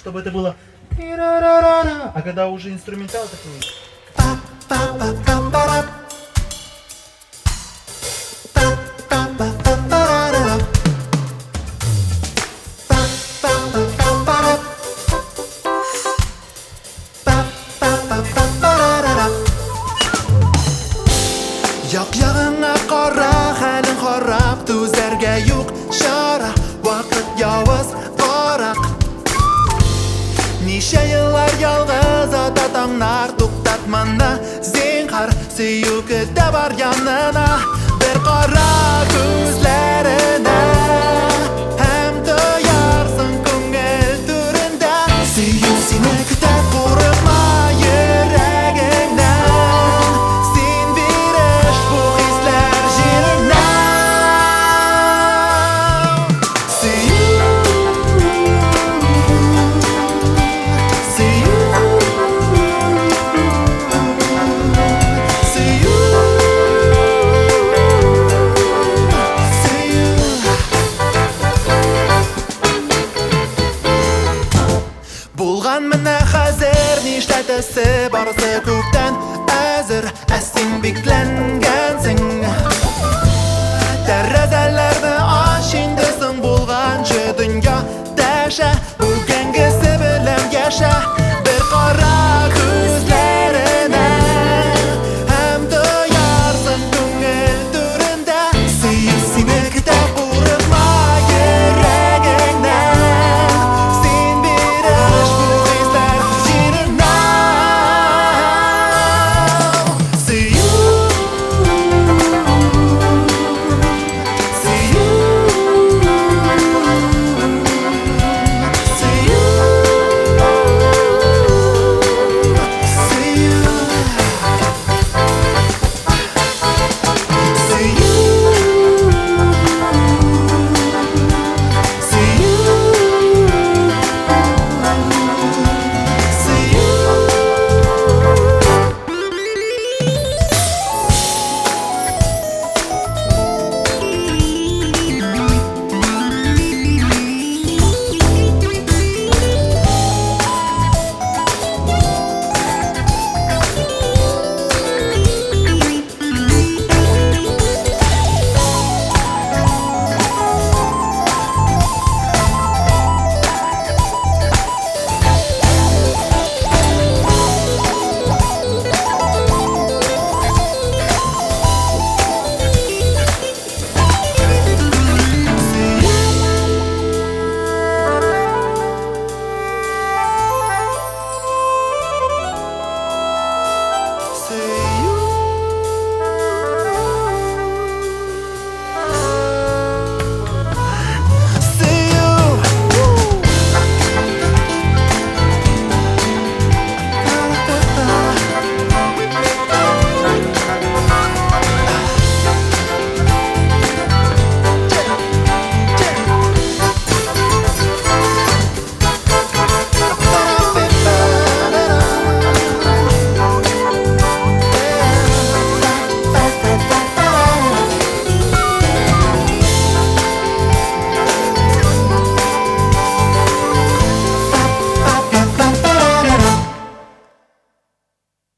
чтобы это было ти-ра-ра-ра-ра. А когда уже инструментал такой... Як-ягыңа қара, хәлің қарап, түзәргә юк шара. Вакыт явыз арақ. Ничә еллар ялгыз ата таңнар, туктатмана зинһар, сөю көтә бар янына. Бер кара күзләренә, һәм тоярсың күңел түрендә. Сөю сине көтә, курыкма йөрәгеңнән. Син биреш бу хисләр җиренә. Сөю, сөю, сөю, сөю. Булган менә хәзер нишләтәсе, барысы күптән әзер, ә син бикләнгәнсең. Тәрәзәләрне аш инде, соң булганчы дөнья дәшә.